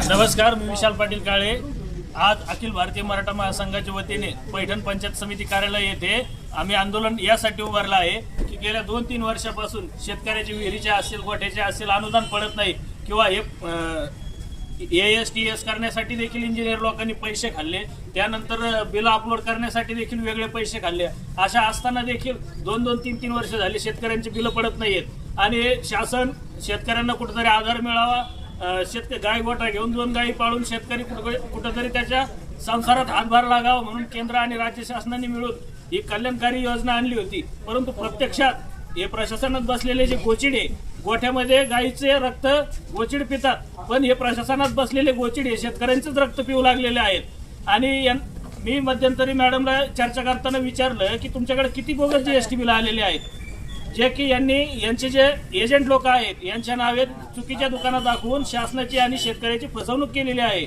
नमस्कार, मी विशाल पाटील काळे। आज अखिल भारतीय मराठा महासंघाच्या वतीने पैठण पंचायत समिती कार्यालय येथे आम्ही आंदोलन यासाठी उभारला आहे की गेल्या 2-3 वर्षापासून शेतकऱ्याचे विहिरीचे असेल, गोठ्याचे असेल अनुदान पडत नाही किंवा हे ASTS करण्यासाठी देखील इंजिनियर लोकांनी पैसे खाल्ले, त्यानंतर बिल अपलोड करण्यासाठी देखील वेगळे पैसे खाल्ले। अशा असताना देखील 2-2, 3-3 वर्ष झाली शेतकऱ्यांची बिल पडत नाहीत आणि शासन शेतकऱ्यांना कुठेतरी आधार मिळावा, गाय गोठा घेऊन 2 गायी पाळून शेतकरी कुठेतरी त्याच्या संसारात हातभार लागावा म्हणून केंद्र आणि राज्य शासनाने मिळून ही कल्याणकारी योजना आणली होती। परंतु प्रत्यक्षात हे प्रशासनात बसलेले जे गोचिडे गोठ्यामध्ये गायीचे रक्त गोचिड पितात, पण हे प्रशासनात बसलेले गोचिड हे शेतकऱ्यांचेच रक्त पिऊ लागलेले आहेत। आणि मी मध्यंतरी मॅडमला चर्चा करताना विचारलं की तुमच्याकडे किती बोगस GST बिल आलेले आहेत, जे की यांचे जे एजंट लोक आहेत यांच्या नावे चुकीच्या दुकानात दाखवून शासनाची आणि शेतकऱ्याची फसवणूक केलेली आहे।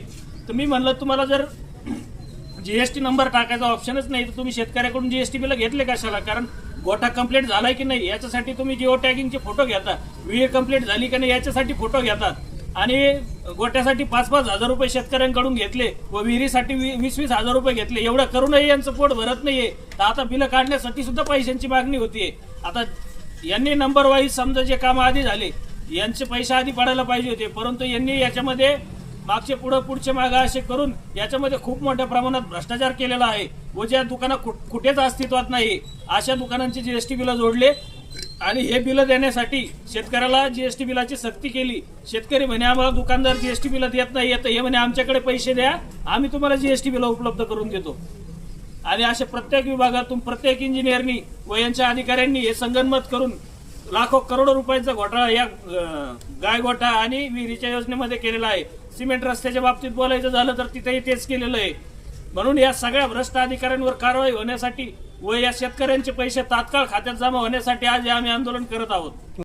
तर मी म्हणलं तुम्हाला जर GST नंबर टाकायचा ऑप्शनच नाही तर तुम्ही शेतकऱ्याकडून GST बिल घेतले कशाला? कारण गोठा कंप्लीट झालाय की नाही याच्यासाठी तुम्ही जिओ टॅगिंगचे फोटो घेता, विहीर कंप्लीट झाली की नाही याच्यासाठी फोटो घेतात आणि गोठ्यासाठी 5-5 हजार रुपये शेतकऱ्यांकडून घेतले व विहिरीसाठी 20-20 हजार रुपये घेतले। एवढं करूनही यांचं पोट भरत नाहीये, तर आता बिल काढण्यासाठी सुद्धा पैशांची मागणी होतीये। आता यांनी नंबर वाईज समजा जे काम आधी झाले यांचे पैसे आधी पडायला पाहिजे होते, परंतु यांनी याच्यामध्ये मागचे पुढचे मागे असे करून याच्यामध्ये खूप मोठ्या प्रमाणात भ्रष्टाचार केलेला आहे व ज्या दुकानं कुठेच अस्तित्वात नाही अशा दुकानांची GST बिल जोडले आणि हे बिल देण्यासाठी शेतकऱ्याला GST बिलाची सक्ती केली। शेतकरी म्हणे आम्हाला दुकानदार GST बिल देत नाही, येतं हे म्हणे आमच्याकडे पैसे द्या, आम्ही तुम्हाला GST बिल उपलब्ध करून देतो। आणि अशा प्रत्येक विभागातून प्रत्येक इंजिनियरनी व यांच्या अधिकाऱ्यांनी हे संगनमत करून लाखो करोडो रुपयांचा घोटाळा या गाय गोठा आणि विहिरीच्या योजनेमध्ये केलेला आहे। सिमेंट रस्त्याच्या बाबतीत बोलायचं झालं तर तिथेही तेच केलेलं आहे। म्हणून या सगळ्या भ्रष्ट अधिकाऱ्यांवर कारवाई होण्यासाठी व या शेतकऱ्यांचे पैसे तात्काळ खात्यात जमा होण्यासाठी आज आम्ही आंदोलन करत आहोत।